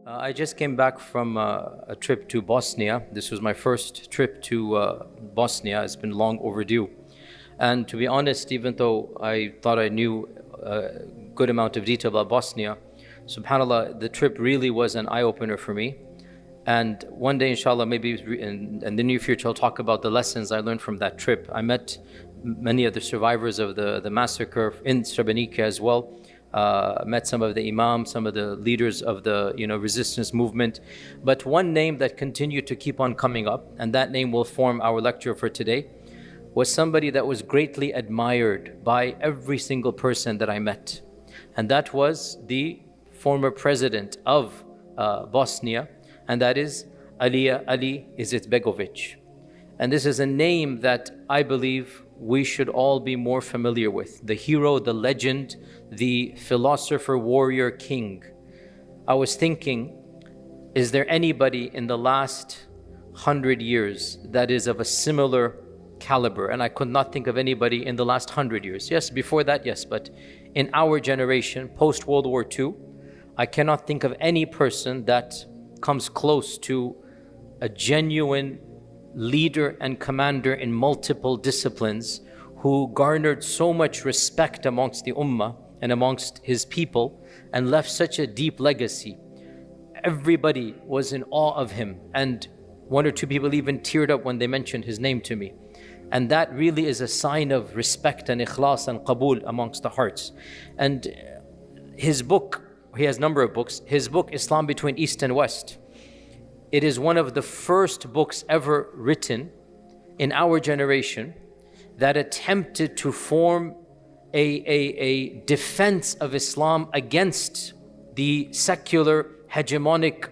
I just came back from a trip to Bosnia. This was my first trip to Bosnia. It's been long overdue. And to be honest, even though I thought I knew a good amount of detail about Bosnia, subhanAllah, the trip really was an eye-opener for me. And one day, inshallah, maybe in the near future, I'll talk about the lessons I learned from that trip. I met many of the survivors of the massacre in Srebrenica as well. Met some of the imams, some of the leaders of the resistance movement. But one name that continued to keep on coming up, and that name will form our lecture for today, was somebody that was greatly admired by every single person that I met. And that was the former president of Bosnia, and that is Alija Izetbegovic. And this is a name that I believe we should all be more familiar with. The hero, the legend, the philosopher, warrior, king. I was thinking, is there anybody in the last 100 years that is of a similar caliber? And I could not think of anybody in the last 100 years. Yes, before that, yes, but in our generation, post-World War II, I cannot think of any person that comes close to a genuine leader and commander in multiple disciplines who garnered so much respect amongst the ummah and amongst his people and left such a deep legacy. Everybody was in awe of him, and one or two people even teared up when they mentioned his name to me. And that really is a sign of respect and ikhlas and qabul amongst the hearts. And his book, he has a number of books, his book Islam Between East and West, it is one of the first books ever written in our generation that attempted to form a defense of Islam against the secular hegemonic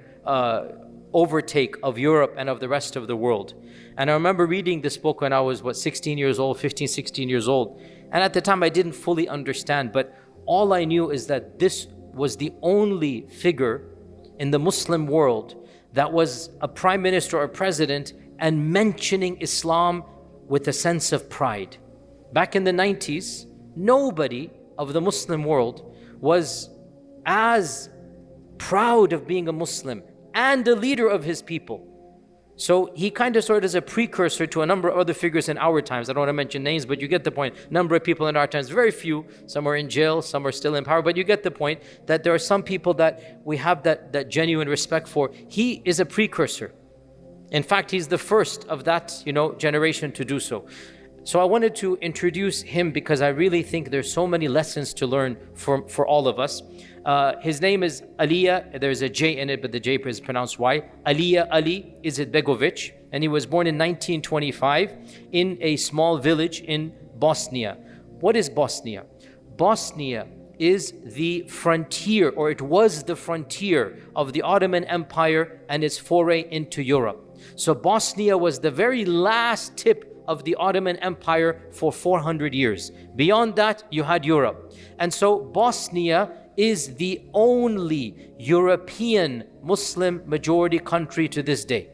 overtake of Europe and of the rest of the world. And I remember reading this book when I was 16 years old, 15, 16 years old. And at the time I didn't fully understand, but all I knew is that this was the only figure in the Muslim world that was a prime minister or president and mentioning Islam with a sense of pride. Back in the 90s, nobody of the Muslim world was as proud of being a Muslim and a leader of his people. So he kind of sort of is a precursor to a number of other figures in our times. I don't want to mention names, but you get the point. Number of people in our times, very few. Some are in jail, some are still in power, but you get the point that there are some people that we have that genuine respect for. He is a precursor. In fact, he's the first of that generation to do so. So I wanted to introduce him because I really think there's so many lessons to learn for all of us. His name is Alija, there's a J in it, but the J is pronounced Y. Alija Izetbegovic, and he was born in 1925 in a small village in Bosnia. What is Bosnia? Bosnia is the frontier, or it was the frontier of the Ottoman Empire and its foray into Europe. So Bosnia was the very last tip of the Ottoman Empire for 400 years. Beyond that, you had Europe. And so Bosnia is the only European Muslim majority country to this day.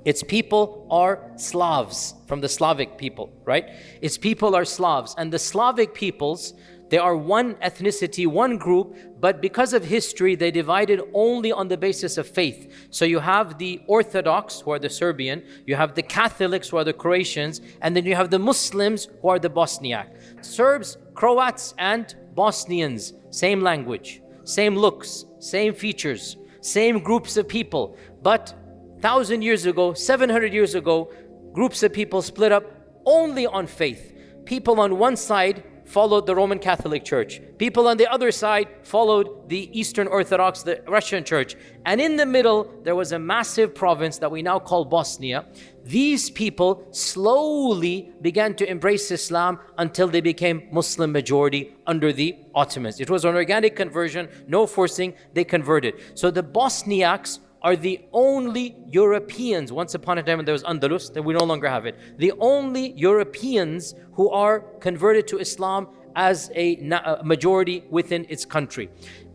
Its people are Slavs, from the Slavic people, right? Its people are Slavs, and the Slavic peoples, they are one ethnicity, one group, but because of history, they divided only on the basis of faith. So you have the Orthodox, who are the Serbian, you have the Catholics, who are the Croatians, and then you have the Muslims, who are the Bosniak. Serbs, Croats, and Bosnians, same language, same looks, same features, same groups of people. But 1,000 years ago, 700 years ago, groups of people split up only on faith. People on one side followed the Roman Catholic Church. People on the other side followed the Eastern Orthodox, the Russian Church. And in the middle, there was a massive province that we now call Bosnia. These people slowly began to embrace Islam until they became Muslim majority under the Ottomans. It was an organic conversion, no forcing, they converted. So the Bosniaks are the only Europeans, once upon a time when there was Andalus, then we no longer have it, the only Europeans who are converted to Islam as a majority within its country.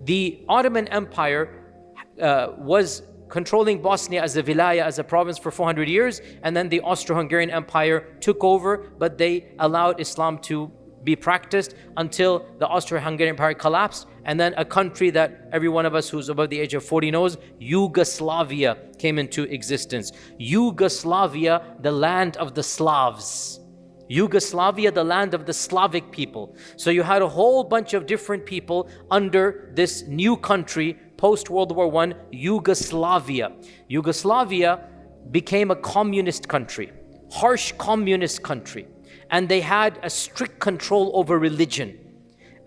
The Ottoman Empire was controlling Bosnia as a wilaya, as a province for 400 years, and then the Austro-Hungarian Empire took over, but they allowed Islam to be practiced until the Austro-Hungarian Empire collapsed. And then a country that every one of us who's above the age of 40 knows, Yugoslavia, came into existence. Yugoslavia, the land of the Slavs. Yugoslavia, the land of the Slavic people. So you had a whole bunch of different people under this new country, post-World War I, Yugoslavia. Yugoslavia became a communist country, harsh communist country. And they had a strict control over religion.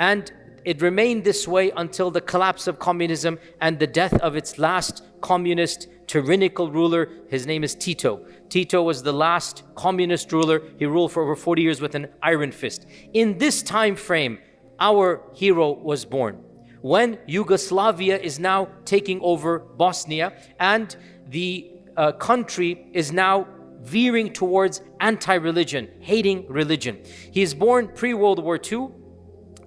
And it remained this way until the collapse of communism and the death of its last communist tyrannical ruler. His name is Tito. Tito was the last communist ruler. He ruled for over 40 years with an iron fist. In this time frame, our hero was born. When Yugoslavia is now taking over Bosnia, and the country is now veering towards anti-religion, hating religion. He is born pre-World War II,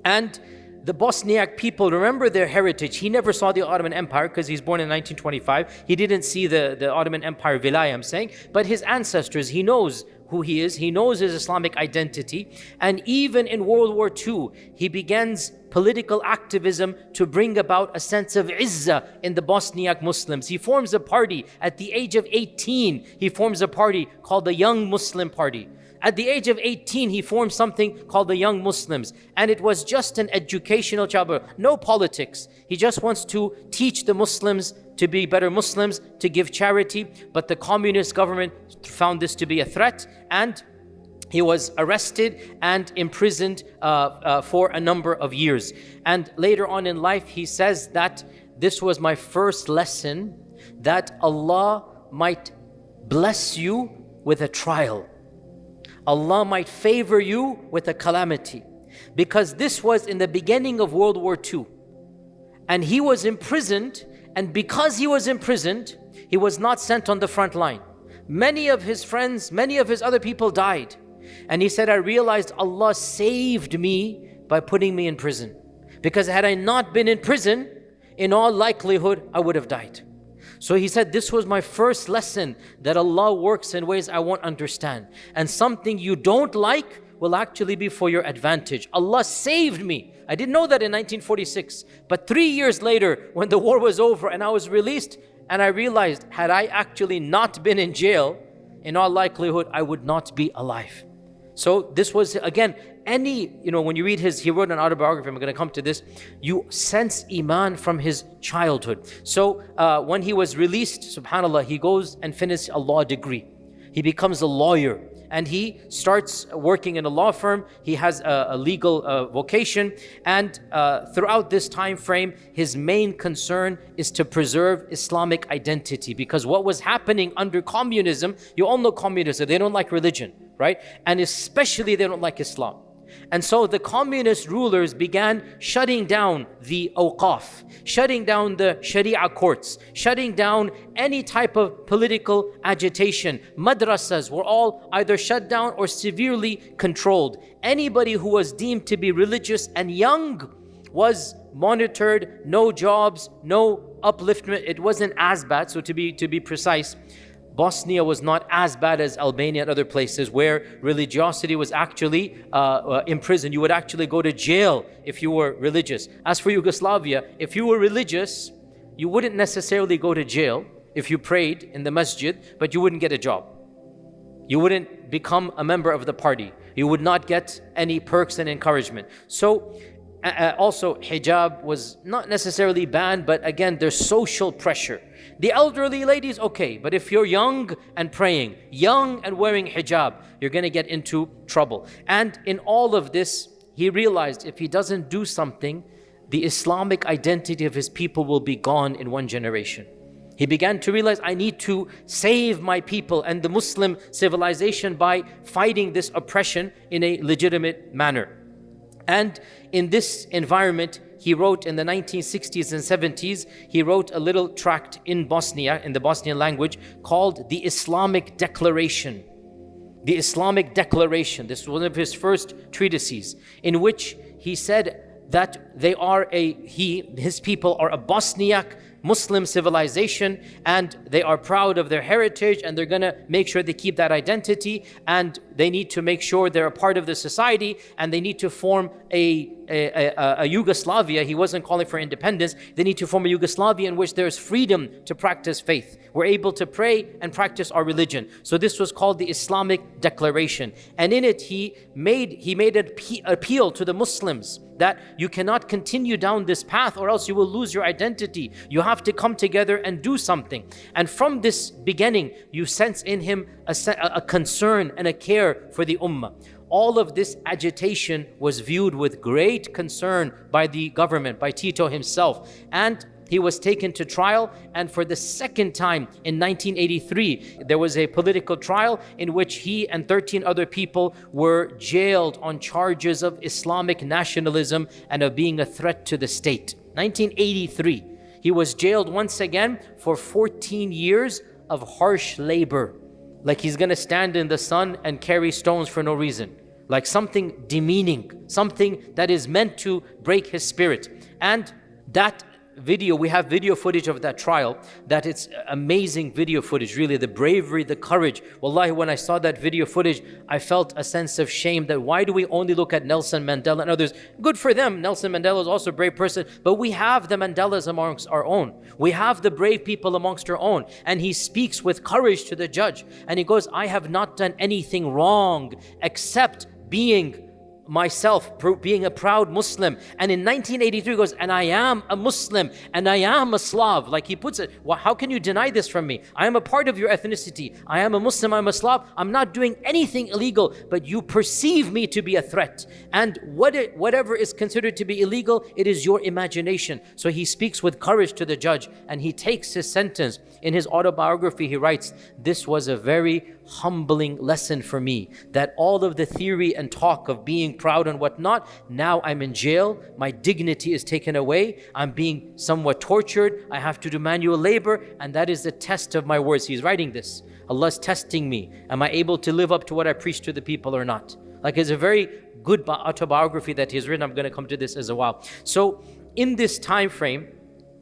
and the Bosniak people remember their heritage. He never saw the Ottoman Empire because he's born in 1925. He didn't see the Ottoman Empire Vilaya, I'm saying. But his ancestors, he knows who he is. He knows his Islamic identity. And even in World War II, he begins political activism to bring about a sense of izzah in the Bosniak Muslims. He forms a party. At the age of 18, he forms a party called the Young Muslim Party. At the age of 18, he formed something called the Young Muslims. And it was just an educational job, no politics. He just wants to teach the Muslims to be better Muslims, to give charity. But the communist government found this to be a threat, and he was arrested and imprisoned for a number of years. And later on in life, he says that this was my first lesson, that Allah might bless you with a trial. Allah might favor you with a calamity. Because this was in the beginning of World War II. And he was imprisoned, and because he was imprisoned, he was not sent on the front line. Many of his friends, many of his other people died. And he said, I realized Allah saved me by putting me in prison. Because had I not been in prison, in all likelihood, I would have died. So he said, this was my first lesson, that Allah works in ways I won't understand. And something you don't like will actually be for your advantage. Allah saved me. I didn't know that in 1946. But 3 years later, when the war was over and I was released, and I realized, had I actually not been in jail, in all likelihood, I would not be alive. So this was, again, when you read he wrote an autobiography, I'm going to come to this, you sense iman from his childhood. So when he was released, subhanAllah, he goes and finishes a law degree. He becomes a lawyer, and he starts working in a law firm. He has a legal vocation, and throughout this time frame, his main concern is to preserve Islamic identity, because what was happening under communism, you all know communism, they don't like religion, right? And especially they don't like Islam. And so the communist rulers began shutting down the awqaf, shutting down the Sharia courts, shutting down any type of political agitation. Madrasas were all either shut down or severely controlled. Anybody who was deemed to be religious and young was monitored, no jobs, no upliftment. It wasn't as bad, so to be precise, Bosnia was not as bad as Albania and other places where religiosity was actually imprisoned. You would actually go to jail if you were religious. As for Yugoslavia, if you were religious, you wouldn't necessarily go to jail if you prayed in the masjid, but you wouldn't get a job. You wouldn't become a member of the party. You would not get any perks and encouragement. So also hijab was not necessarily banned, but again, there's social pressure. The elderly ladies, okay, but if you're young and praying, young and wearing hijab, you're going to get into trouble. And in all of this, he realized if he doesn't do something, the Islamic identity of his people will be gone in one generation. He began to realize, I need to save my people and the Muslim civilization by fighting this oppression in a legitimate manner. And in this environment, he wrote in the 1960s and 70s, he wrote a little tract in Bosnia, in the Bosnian language, called the Islamic Declaration. The Islamic Declaration. This was one of his first treatises, in which he said that his people are a Bosniak Muslim civilization, and they are proud of their heritage, and they're going to make sure they keep that identity, and they need to make sure they're a part of the society, and they need to form a Yugoslavia. He wasn't calling for independence. They need to form a Yugoslavia in which there's freedom to practice faith. We're able to pray and practice our religion. So this was called the Islamic Declaration. And in it, he made an appeal to the Muslims that you cannot continue down this path or else you will lose your identity. You have to come together and do something. And from this beginning, you sense in him a concern and a care for the ummah. All of this agitation was viewed with great concern by the government, by Tito himself. And he was taken to trial, and for the second time in 1983, there was a political trial in which he and 13 other people were jailed on charges of Islamic nationalism and of being a threat to the state. 1983, he was jailed once again for 14 years of harsh labor. Like he's gonna stand in the sun and carry stones for no reason. Like something demeaning, something that is meant to break his spirit. And that video, we have video footage of that trial, that it's amazing video footage, really, the bravery, the courage. Wallahi, when I saw that video footage, I felt a sense of shame that why do we only look at Nelson Mandela and others? Good for them, Nelson Mandela is also a brave person, but we have the Mandelas amongst our own. We have the brave people amongst our own. And he speaks with courage to the judge. And he goes, I have not done anything wrong except being myself, being a proud Muslim. And in 1983 he goes, and I am a Muslim and I am a Slav. Like he puts it, well, how can you deny this from me? I am a part of your ethnicity. I am a Muslim, I'm a Slav. I'm not doing anything illegal, but you perceive me to be a threat. And whatever is considered to be illegal, it is your imagination. So he speaks with courage to the judge and he takes his sentence. In his autobiography, he writes, this was a very humbling lesson for me, that all of the theory and talk of being proud and whatnot, now I'm in jail, my dignity is taken away, I'm being somewhat tortured, I have to do manual labor, and that is the test of my words. He's writing this. Allah's testing me. Am I able to live up to what I preach to the people or not? Like, it's a very good autobiography that he's written. I'm going to come to this as a while. So in this time frame,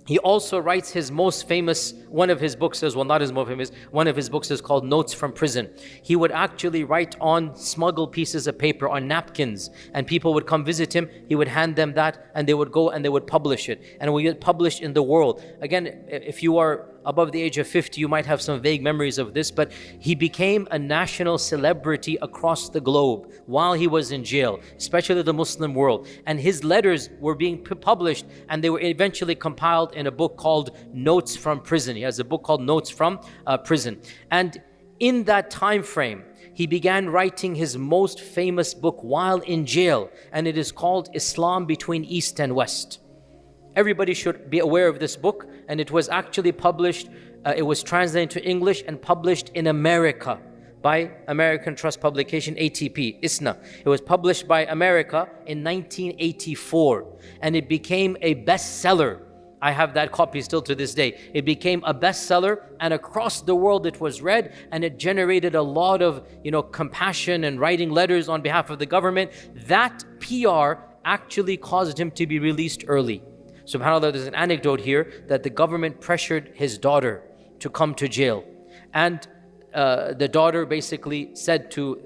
he also writes his most famous, one of his books as well, not his most famous, one of his books is called Notes from Prison. He would actually write on smuggled pieces of paper, on napkins, and people would come visit him, he would hand them that, and they would go and they would publish it. And it would get published in the world. Again, if you are above the age of 50, you might have some vague memories of this, but he became a national celebrity across the globe while he was in jail, especially the Muslim world. And his letters were being published, and they were eventually compiled in a book called Notes from Prison. He has a book called Notes from Prison. And in that time frame, he began writing his most famous book while in jail, and it is called Islam Between East and West. Everybody should be aware of this book, and it was actually published, it was translated to English and published in America by American Trust Publication, ATP, ISNA. It was published by America in 1984, and it became a bestseller. I have that copy still to this day. It became a bestseller, and across the world it was read, and it generated a lot of, compassion and writing letters on behalf of the government. That PR actually caused him to be released early. SubhanAllah, there's an anecdote here that the government pressured his daughter to come to jail. And the daughter basically said to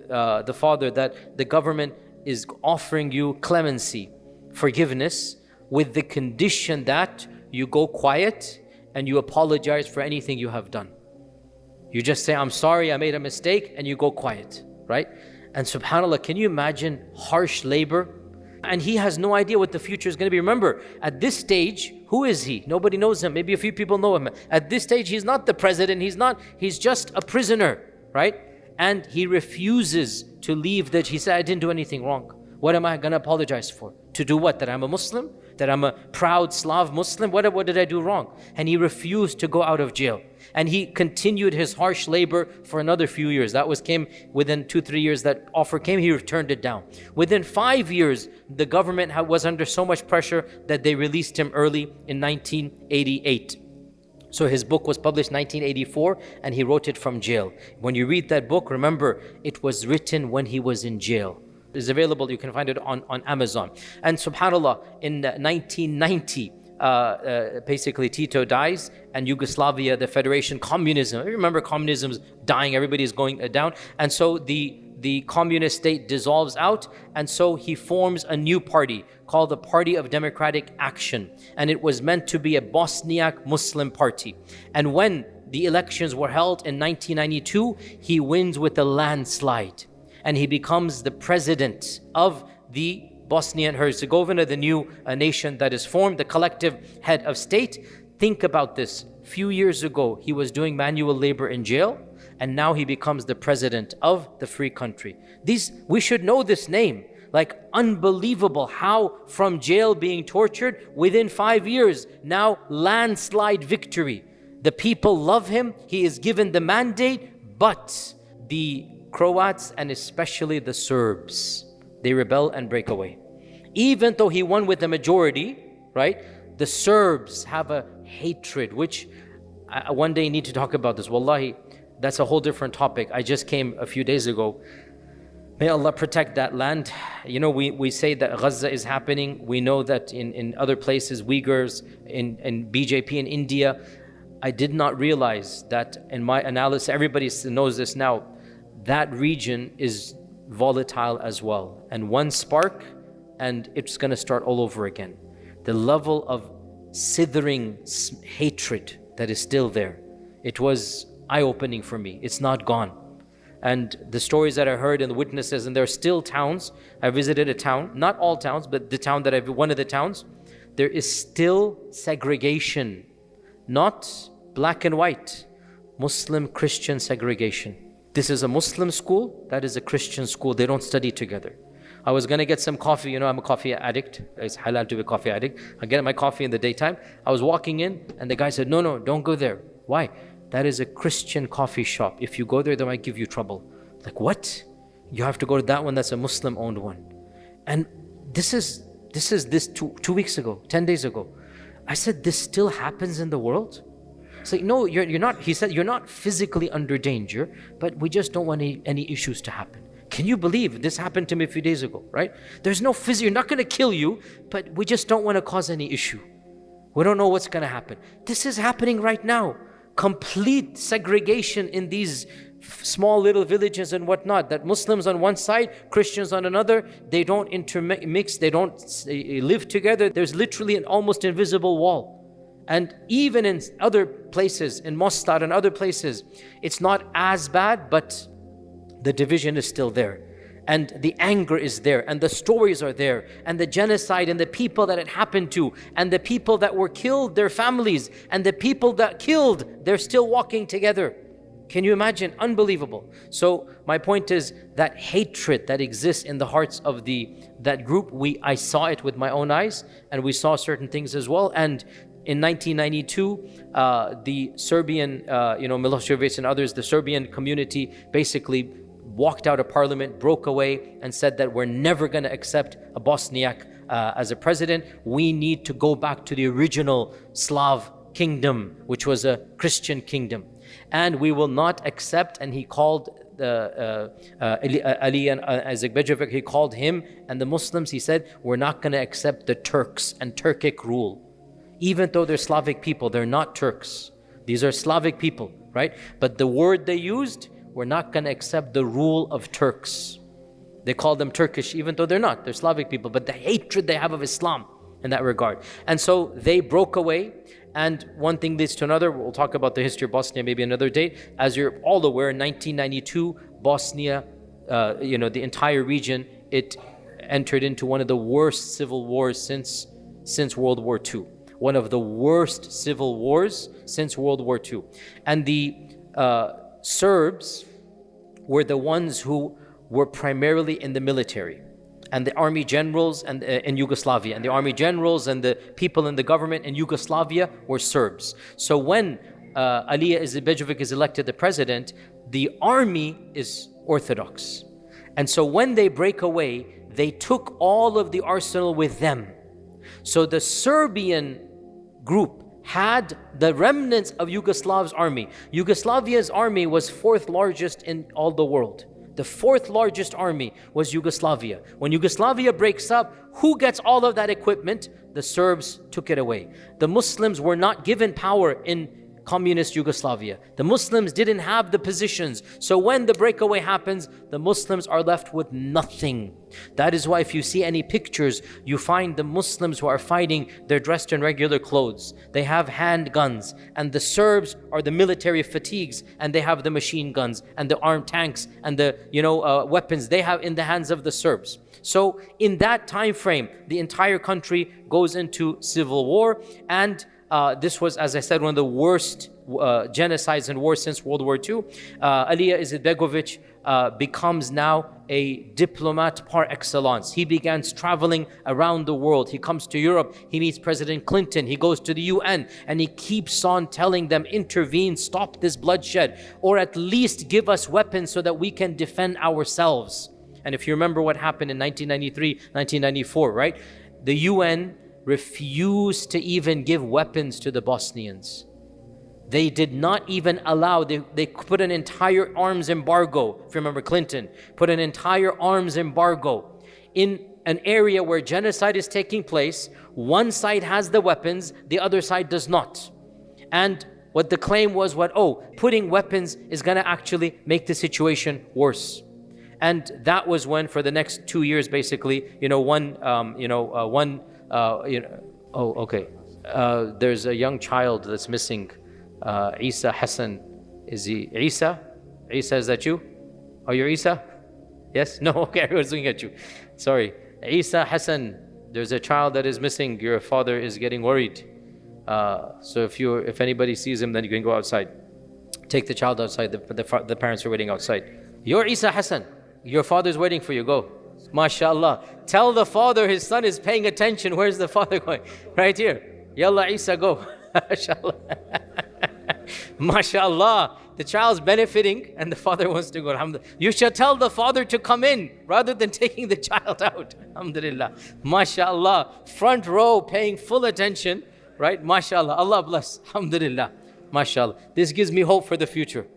the father that the government is offering you clemency, forgiveness, with the condition that you go quiet and you apologize for anything you have done. You just say, I'm sorry, I made a mistake, and you go quiet, right? And SubhanAllah, can you imagine harsh labor? And he has no idea what the future is going to be. Remember, at this stage, who is he? Nobody knows him. Maybe a few people know him. At this stage, he's not the president. He's just a prisoner, right? And he refuses to leave he said, I didn't do anything wrong. What am I going to apologize for? To do what? That I'm a Muslim? That I'm a proud Slav Muslim? What did I do wrong? And he refused to go out of jail. And he continued his harsh labor for another few years. Came within 2-3 years that offer came, he returned it down. Within 5 years, the government was under so much pressure that they released him early in 1988. So his book was published in 1984, and he wrote it from jail. When you read that book, remember, it was written when he was in jail. It's available, you can find it on Amazon. And SubhanAllah, in 1990, basically Tito dies, and Yugoslavia, the Federation, communism. Remember, communism's dying, everybody's going down. And so the communist state dissolves out, and so he forms a new party called the Party of Democratic Action. And it was meant to be a Bosniak Muslim party. And when the elections were held in 1992, he wins with a landslide. And he becomes the president of the Bosnia and Herzegovina, the new nation that is formed, the collective head of state. Think about this. A few years ago, he was doing manual labor in jail, and now he becomes the president of the free country. We should know this name. Like, unbelievable how from jail being tortured, within 5 years, now landslide victory. The people love him. He is given the mandate, but the Croats and especially the Serbs, they rebel and break away. Even though he won with the majority, right? The Serbs have a hatred, which I one day need to talk about this. Wallahi, that's a whole different topic. I just came a few days ago. May Allah protect that land. You know, we say that Gaza is happening. We know that in other places, Uyghurs, in BJP in India. I did not realize that in my analysis, everybody knows this now, that region is volatile as well. And one spark, and it's going to start all over again. The level of sithering hatred that is still there, it was eye-opening for me. It's not gone. And the stories that I heard and the witnesses, and there are still towns. I visited a town, not all towns, but the town that one of the towns, there is still segregation, not black and white, Muslim-Christian segregation. This is a Muslim school, that is a Christian school. They don't study together. I was going to get some coffee. You know, I'm a coffee addict. It's halal to be a coffee addict. I get my coffee in the daytime. I was walking in and the guy said, no, don't go there. Why? That is a Christian coffee shop. If you go there, they might give you trouble. Like, what? You have to go to that one that's a Muslim-owned one. And this is 2 weeks ago, 10 days ago. I said, this still happens in the world? It's like, no, you're not. He said, you're not physically under danger, but we just don't want any issues to happen. Can you believe this happened to me a few days ago, right? There's no you're not going to kill you, but we just don't want to cause any issue. We don't know what's going to happen. This is happening right now. Complete segregation in these small little villages and whatnot, that Muslims on one side, Christians on another, they don't intermix, they don't live together. There's literally an almost invisible wall. And even in other places, in Mostar and other places, it's not as bad, but the division is still there. And the anger is there, and the stories are there, and the genocide, and the people that it happened to, and the people that were killed, their families, and the people that killed, they're still walking together. Can you imagine? Unbelievable. So my point is that hatred that exists in the hearts of that group, I saw it with my own eyes, and we saw certain things as well. And in 1992, the Serbian, Milosevic and others, the Serbian community basically walked out of parliament, broke away, and said that we're never going to accept a Bosniak as a president. We need to go back to the original Slav kingdom, which was a Christian kingdom. And we will not accept, and he called Alija and Izetbegovic, he called him and the Muslims, he said, we're not going to accept the Turks and Turkic rule. Even though they're Slavic people, they're not Turks. These are Slavic people, right? But the word they used, we're not going to accept the rule of Turks. They call them Turkish, even though they're not. They're Slavic people, but the hatred they have of Islam in that regard. And so they broke away, and one thing leads to another. We'll talk about the history of Bosnia maybe another day. As you're all aware, in 1992, Bosnia, the entire region, it entered into one of the worst civil wars since World War II. One of the worst civil wars since World War II. And the Serbs were the ones who were primarily in the military, and the army generals in Yugoslavia, and the army generals and the people in the government in Yugoslavia were Serbs. So when Alija Izetbegovic is elected the president, the army is Orthodox. And so when they break away, they took all of the arsenal with them. So the Serbian group had the remnants of Yugoslav's army. Yugoslavia's army was fourth largest in all the world. The fourth largest army was Yugoslavia. When Yugoslavia breaks up, who gets all of that equipment? The Serbs took it away. The Muslims were not given power in communist Yugoslavia. The Muslims didn't have the positions. So when the breakaway happens, the Muslims are left with nothing. That is why if you see any pictures, you find the Muslims who are fighting, they're dressed in regular clothes. They have handguns. And the Serbs are the military fatigues, and they have the machine guns and the armed tanks and the weapons they have in the hands of the Serbs. So in that time frame, the entire country goes into civil war, and this was, as I said, one of the worst genocides and wars since World War II. Alija Izetbegovic becomes now a diplomat par excellence. He begins traveling around the world. He comes to Europe. He meets President Clinton. He goes to the UN, and he keeps on telling them, intervene, stop this bloodshed, or at least give us weapons so that we can defend ourselves. And if you remember what happened in 1993, 1994, right? The UN refused to even give weapons to the Bosnians. They did not even allow, they put an entire arms embargo. If you remember, Clinton put an entire arms embargo in an area where genocide is taking place. One side has the weapons, the other side does not. And what the claim was, putting weapons is going to actually make the situation worse. And that was when, for the next 2 years, basically, there's a young child that's missing. Isa Hassan. Is he Isa? Isa, is that you? Are you Isa? Yes? No? Okay, everyone's looking at you. Sorry. Isa Hassan. There's a child that is missing. Your father is getting worried. So if anybody sees him, then you can go outside. Take the child outside. The parents are waiting outside. You're Isa Hassan. Your father's waiting for you. Go. MashaAllah. Tell the father his son is paying attention. Where's the father going? Right here. Yalla Isa, go. MashaAllah. MashaAllah. The child's benefiting and the father wants to go. Alhamdulillah. You shall tell the father to come in rather than taking the child out. Alhamdulillah. MashaAllah. Front row paying full attention. Right? MashaAllah. Allah bless. Alhamdulillah. MashaAllah. This gives me hope for the future.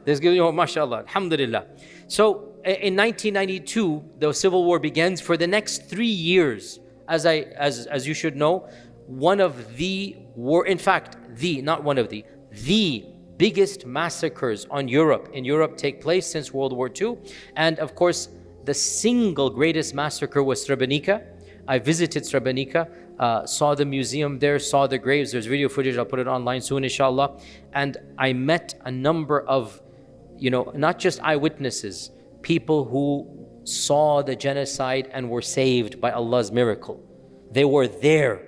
This gives me hope. MashaAllah. Alhamdulillah. So in 1992, the civil war begins. For the next 3 years, as you should know, the biggest massacres in Europe take place since World War II. And of course, the single greatest massacre was Srebrenica. I visited Srebrenica, saw the museum there, saw the graves. There's video footage, I'll put it online soon, inshallah. And I met a number of, not just eyewitnesses, people who saw the genocide and were saved by Allah's miracle. They were there.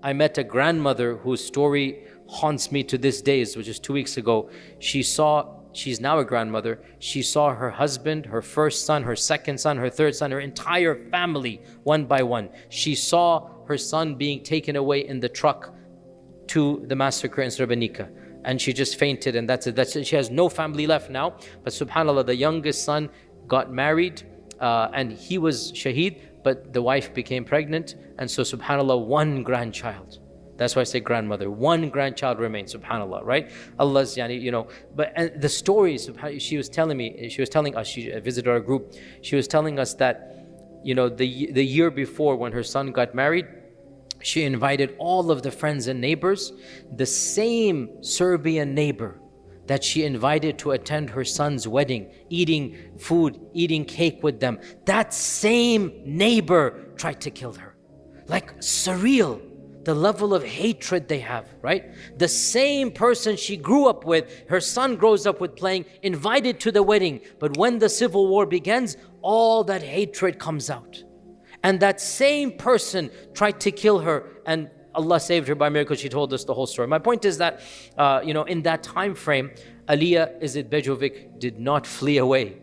I met a grandmother whose story haunts me to this day, which is 2 weeks ago. She's now a grandmother. She saw her husband, her first son, her second son, her third son, her entire family, one by one. She saw her son being taken away in the truck to the massacre in Srebrenica. And she just fainted, and that's it. She has no family left now. But subhanAllah, the youngest son got married, and he was shaheed, but the wife became pregnant. And so subhanAllah, one grandchild. That's why I say grandmother. One grandchild remains, subhanAllah, right? Allah's, but and the stories, she was telling us, she visited our group, she was telling us that, the year before when her son got married, she invited all of the friends and neighbors, the same Serbian neighbor that she invited to attend her son's wedding, eating food, eating cake with them. That same neighbor tried to kill her. Like surreal, the level of hatred they have, right? The same person she grew up with, her son grows up with playing, invited to the wedding. But when the civil war begins, all that hatred comes out. And that same person tried to kill her, and Allah saved her by miracle. She told us the whole story. My point is that, in that time frame, Alija Izetbegovic did not flee away.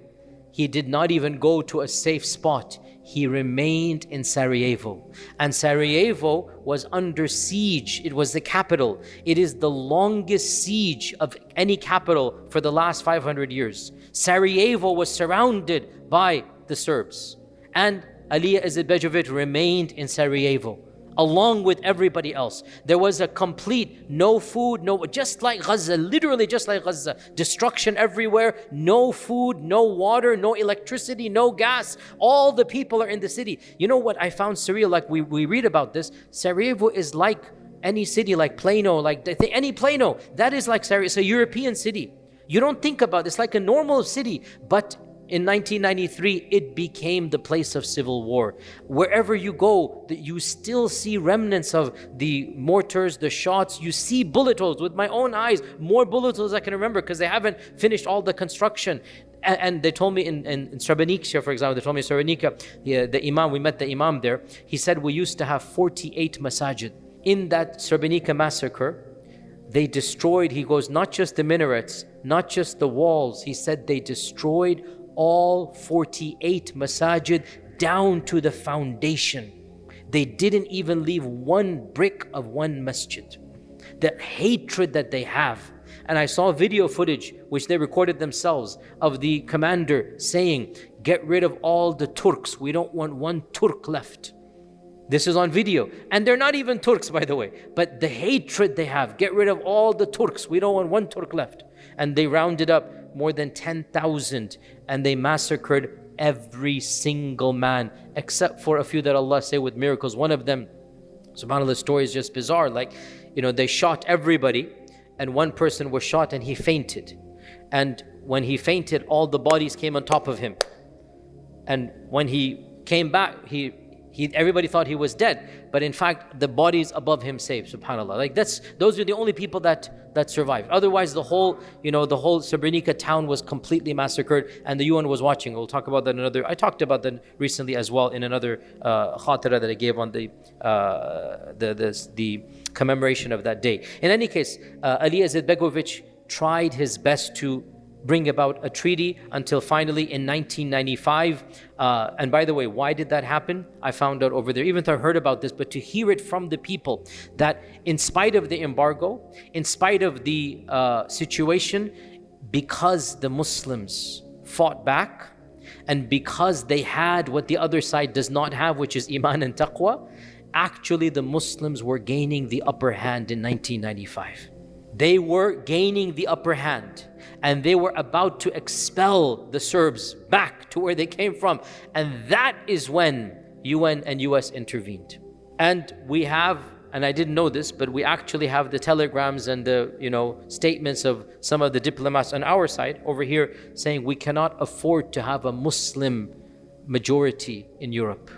He did not even go to a safe spot. He remained in Sarajevo. And Sarajevo was under siege. It was the capital. It is the longest siege of any capital for the last 500 years. Sarajevo was surrounded by the Serbs. And Alija Izetbegovic remained in Sarajevo along with everybody else. There was a complete no food, just like Gaza, literally just like Gaza. Destruction everywhere, no food, no water, no electricity, no gas. All the people are in the city. You know what I found surreal? Like we read about this. Sarajevo is like any city, like Plano, like any Plano. That is like Sarajevo. It's a European city. You don't think about it. It's like a normal city, but in 1993, it became the place of civil war. Wherever you go, you still see remnants of the mortars, the shots. You see bullet holes with my own eyes, more bullet holes I can remember because they haven't finished all the construction. And they told me in Srebrenica, for example, they told me in Srebrenica, the imam, we met the imam there. He said we used to have 48 masajid. In that Srebrenica massacre, they destroyed, he goes, not just the minarets, not just the walls. He said they destroyed all 48 masajid down to the foundation. They didn't even leave one brick of one masjid. The hatred that they have. And I saw video footage, which they recorded themselves, of the commander saying, get rid of all the Turks. We don't want one Turk left. This is on video. And they're not even Turks, by the way. But the hatred they have, get rid of all the Turks. We don't want one Turk left. And they rounded up more than 10,000 and they massacred every single man, except for a few that Allah say with miracles. One of them, subhanAllah, the story is just bizarre. Like, they shot everybody and one person was shot and he fainted. And when he fainted, all the bodies came on top of him. And when he came back, everybody thought he was dead, but in fact the bodies above him saved, subhanAllah. Like those are the only people that survived. Otherwise the whole Srebrenica town was completely massacred and the UN was watching. We'll talk about that I talked about that recently as well in another khatira that I gave on the commemoration of that day. In any case, Alija Izetbegovic tried his best to bring about a treaty until finally in 1995. And by the way, why did that happen? I found out over there, even though I heard about this, but to hear it from the people that in spite of the embargo, in spite of the situation, because the Muslims fought back and because they had what the other side does not have, which is iman and taqwa, actually the Muslims were gaining the upper hand in 1995. They were gaining the upper hand and they were about to expel the Serbs back to where they came from. And that is when UN and US intervened. And we have, and I didn't know this, but we actually have the telegrams and the statements of some of the diplomats on our side over here saying we cannot afford to have a Muslim majority in Europe.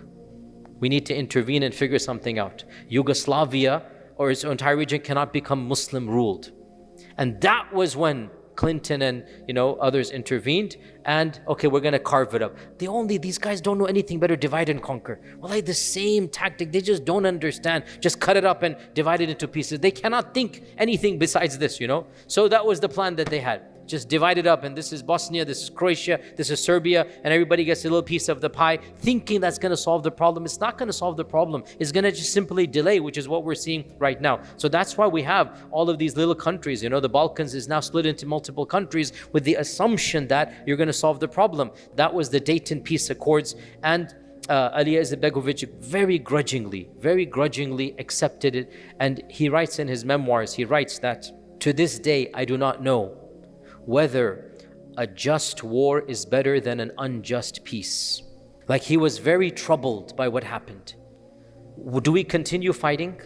We need to intervene and figure something out. Yugoslavia or its entire region cannot become Muslim ruled. And that was when Clinton and others intervened and okay, we're going to carve it up. These guys don't know anything better, divide and conquer. Well, like the same tactic, they just don't understand. Just cut it up and divide it into pieces. They cannot think anything besides this, So that was the plan that they had. Just divide it up and this is Bosnia, this is Croatia, this is Serbia, and everybody gets a little piece of the pie, thinking that's going to solve the problem. It's not going to solve the problem. It's going to just simply delay, which is what we're seeing right now. So that's why we have all of these little countries. The Balkans is now split into multiple countries with the assumption that you're going to solve the problem. That was the Dayton Peace Accords, and Alija Izetbegovic very grudgingly accepted it. And he writes in his memoirs, he writes that, to this day, I do not know whether a just war is better than an unjust peace. Like he was very troubled by what happened. Do we continue fighting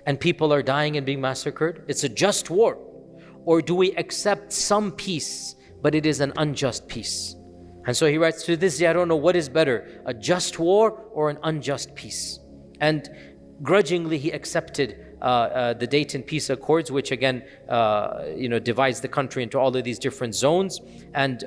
and people are dying and being massacred? It's a just war. Or do we accept some peace, but it is an unjust peace? And so he writes, to this day, I don't know what is better, a just war or an unjust peace. And grudgingly, he accepted the Dayton Peace Accords, which again, divides the country into all of these different zones. And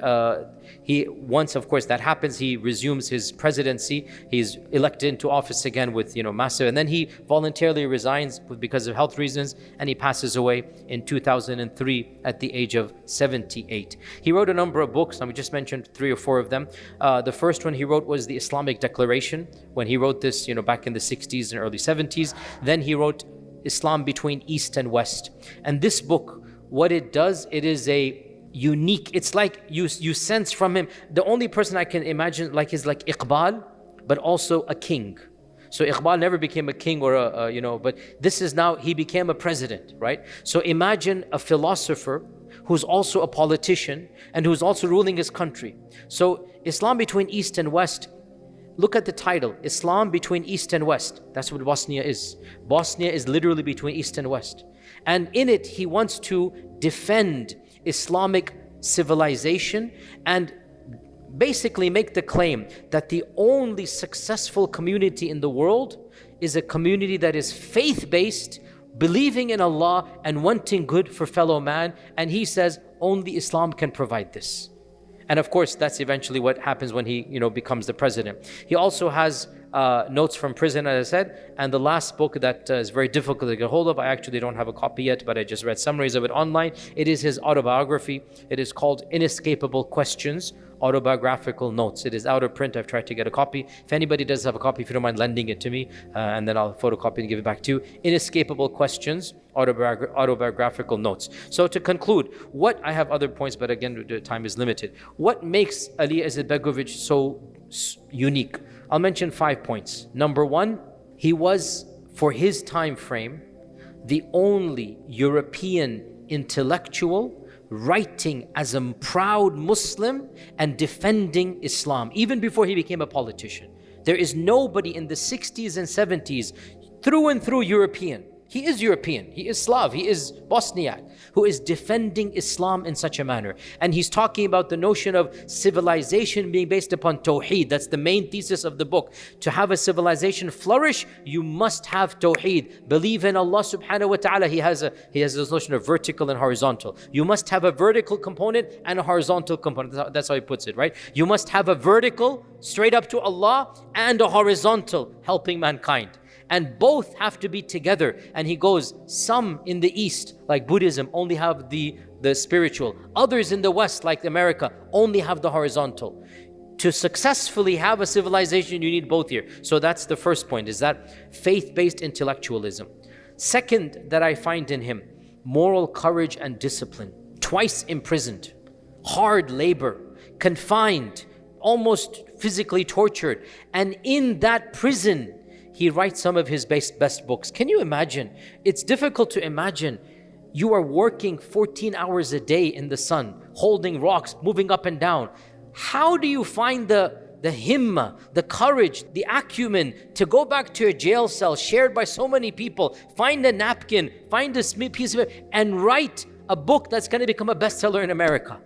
once, of course, that happens, he resumes his presidency. He's elected into office again with, massive, and then he voluntarily resigns because of health reasons, and he passes away in 2003 at the age of 78. He wrote a number of books, and we just mentioned 3 or 4 of them. The first one he wrote was the Islamic Declaration. When he wrote this, back in the 60s and early 70s. Then he wrote Islam Between East and West. And this book, what it does, it is a unique, it's like you sense from him, the only person I can imagine is like Iqbal, but also a king. So Iqbal never became a king or but this is now, he became a president, right? So imagine a philosopher who's also a politician and who's also ruling his country. So Islam between East and West, look at the title, Islam between East and West. That's what Bosnia is. Bosnia is literally between East and West. And in it, he wants to defend Islamic civilization and basically make the claim that the only successful community in the world is a community that is faith-based, believing in Allah and wanting good for fellow man. And he says only Islam can provide this. And of course, that's eventually what happens when he becomes the president. He also has notes from prison, as I said, and the last book that is very difficult to get hold of, I actually don't have a copy yet, but I just read summaries of it online. It is his autobiography. It is called Inescapable Questions, Autobiographical Notes. It is out of print. I've tried to get a copy. If anybody does have a copy, if you don't mind lending it to me, and then I'll photocopy and give it back to you. Inescapable Questions, Autobiographical Notes. So to conclude, I have other points, but again, the time is limited. What makes Alija Izetbegovic so unique? I'll mention 5 points. Number one, he was, for his time frame, the only European intellectual writing as a proud Muslim and defending Islam, even before he became a politician. There is nobody in the 60s and 70s, through and through European. He is European, he is Slav, he is Bosniak, who is defending Islam in such a manner. And he's talking about the notion of civilization being based upon Tawheed. That's the main thesis of the book. To have a civilization flourish, you must have Tawheed. Believe in Allah subhanahu wa ta'ala. He has this notion of vertical and horizontal. You must have a vertical component and a horizontal component. That's how he puts it, right? You must have a vertical, straight up to Allah, and a horizontal, helping mankind. And both have to be together. And he goes, some in the East, like Buddhism, only have the spiritual. Others in the West, like America, only have the horizontal. To successfully have a civilization, you need both here. So that's the first point, is that faith-based intellectualism. Second, that I find in him, moral courage and discipline. Twice imprisoned, hard labor, confined, almost physically tortured. And in that prison, he writes some of his best books. Can you imagine? It's difficult to imagine. You are working 14 hours a day in the sun, holding rocks, moving up and down. How do you find the himma, the courage, the acumen to go back to a jail cell shared by so many people, find a napkin, find a piece of it, and write a book that's going to become a bestseller in America?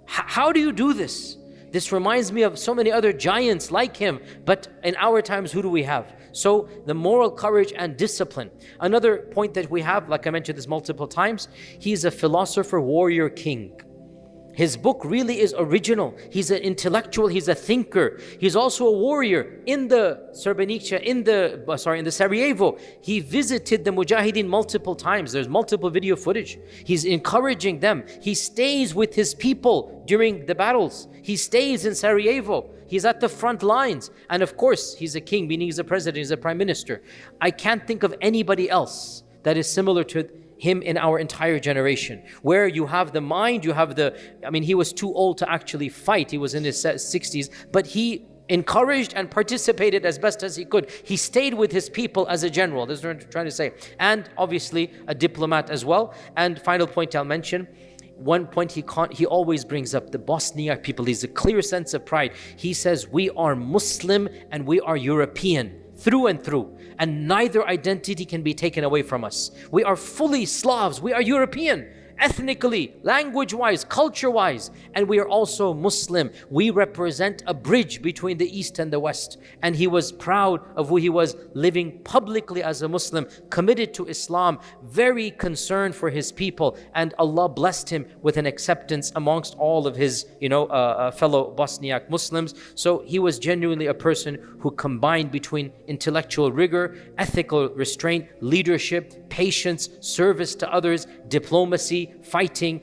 How do you do this? This reminds me of so many other giants like him, but in our times, who do we have? So the moral courage and discipline. Another point that we have, like I mentioned this multiple times, he's a philosopher, warrior, king. His book really is original. He's an intellectual, he's a thinker. He's also a warrior. In the Srebrenica, in the Sarajevo, he visited the Mujahideen multiple times. There's multiple video footage. He's encouraging them. He stays with his people during the battles. He stays in Sarajevo. He's at the front lines. And of course, he's a king, meaning he's a president, he's a prime minister. I can't think of anybody else that is similar to him in our entire generation, where you have the mind, you have he was too old to actually fight. He was in his 60s, but he encouraged and participated as best as he could. He stayed with his people as a general. This is what I'm trying to say. And obviously a diplomat as well. And final point I'll mention, one point he always brings up, the Bosniak people. He's a clear sense of pride. He says, we are Muslim and we are European through and through, and neither identity can be taken away from us. We are fully Slavs, we are European, ethnically, language-wise, culture-wise, and we are also Muslim. We represent a bridge between the East and the West. And he was proud of who he was, living publicly as a Muslim, committed to Islam, very concerned for his people, and Allah blessed him with an acceptance amongst all of his fellow Bosniak Muslims. So he was genuinely a person who combined between intellectual rigor, ethical restraint, leadership, patience, service to others, diplomacy, fighting,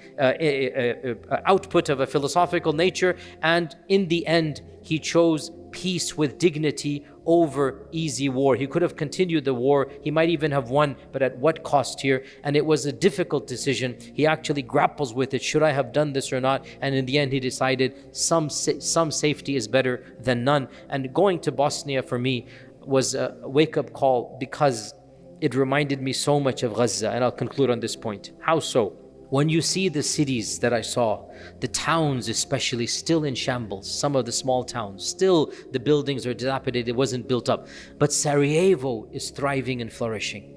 output of a philosophical nature, and in the end he chose peace with dignity over easy war. He could have continued the war, he might even have won, but at what cost here? And it was a difficult decision. He actually grapples with it. Should I have done this or not? And in the end he decided some safety is better than none. And going to Bosnia, for me, was a wake-up call because it reminded me so much of Gaza. And I'll conclude on this point. How so? When you see the cities that I saw, the towns especially still in shambles, some of the small towns, still the buildings are dilapidated, it wasn't built up. But Sarajevo is thriving and flourishing.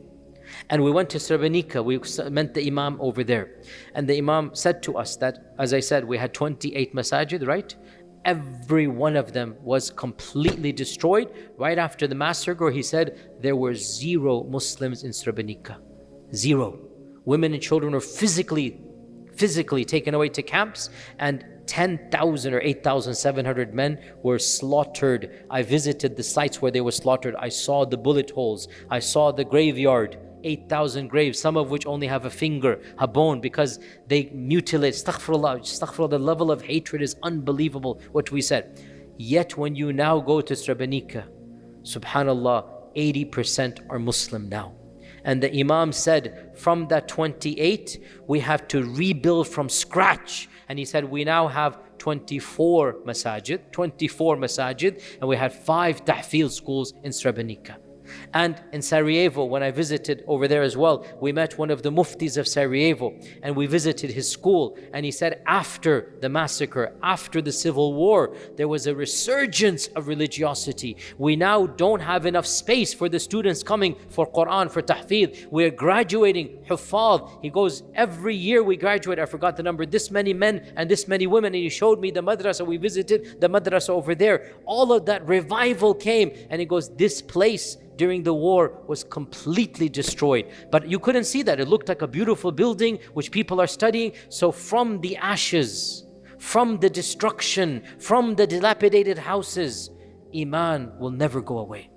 And we went to Srebrenica, we met the Imam over there. And the Imam said to us that, as I said, we had 28 masajid, right? Every one of them was completely destroyed. Right after the massacre, he said, there were 0 Muslims in Srebrenica. 0. Women and children were physically taken away to camps, and 10,000 or 8,700 men were slaughtered. I visited the sites where they were slaughtered. I saw the bullet holes. I saw the graveyard. 8,000 graves, some of which only have a finger, a bone, because they mutilate. Astaghfirullah, astaghfirullah, the level of hatred is unbelievable, what we said. Yet when you now go to Srebrenica, subhanallah, 80% are Muslim now. And the Imam said, from that 28, we have to rebuild from scratch. And he said, we now have 24 masajid, and we had 5 tahfeel schools in Srebrenica. And in Sarajevo, when I visited over there as well, we met one of the muftis of Sarajevo, and we visited his school. And he said after the massacre, after the civil war, there was a resurgence of religiosity. We now don't have enough space for the students coming for Quran, for tahfidh. We're graduating huffaz. He goes, every year we graduate, I forgot the number, this many men and this many women. And he showed me the madrasa. We visited the madrasa over there. All of that revival came. And he goes, this place during the war was completely destroyed. But you couldn't see that. It looked like a beautiful building which people are studying. So from the ashes, from the destruction, from the dilapidated houses, Iman will never go away.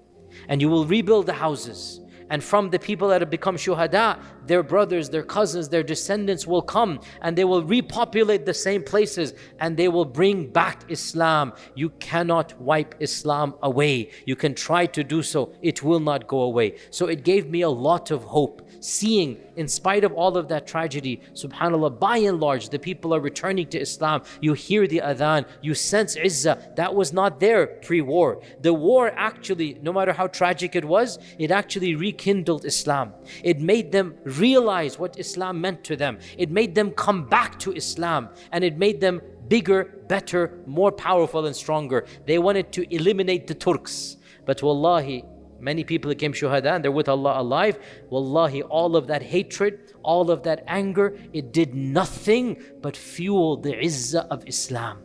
And you will rebuild the houses. And from the people that have become shuhada, their brothers, their cousins, their descendants will come, and they will repopulate the same places, and they will bring back Islam. You cannot wipe Islam away. You can try to do so, it will not go away. So it gave me a lot of hope, seeing in spite of all of that tragedy, subhanAllah, by and large, the people are returning to Islam. You hear the adhan, you sense izzah. That was not there pre-war. The war actually, no matter how tragic it was, it actually rekindled Islam. It made them realize what Islam meant to them. It made them come back to Islam, and it made them bigger, better, more powerful and stronger. They wanted to eliminate the Turks. But wallahi, many people became shuhada and they're with Allah alive. Wallahi, all of that hatred, all of that anger, it did nothing but fuel the izzah of Islam.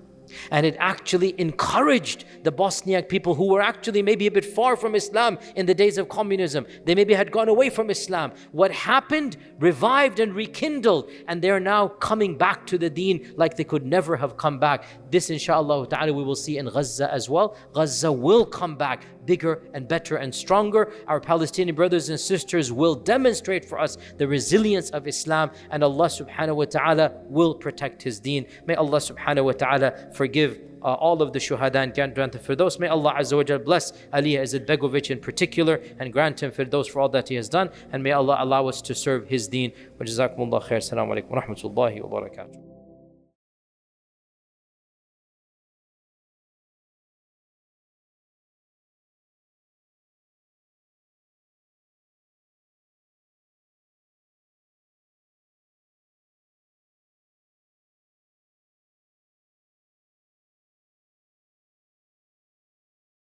And it actually encouraged the Bosniak people who were actually maybe a bit far from Islam in the days of communism. They maybe had gone away from Islam. What happened revived and rekindled, and they're now coming back to the deen like they could never have come back. This inshallah ta'ala we will see in Gaza as well. Gaza will come back bigger and better and stronger. Our Palestinian brothers and sisters will demonstrate for us the resilience of Islam, and Allah subhanahu wa ta'ala will protect His deen. May Allah subhanahu wa ta'ala forgive all of the shuhada and grant him firdaus. May Allah Azza wa Jal bless Alija Izetbegovic in particular and grant him firdaus for all that he has done. And may Allah allow us to serve His deen. Wa jazakumullah khair. Assalamu alaikum wa rahmatullahi wa barakatuh.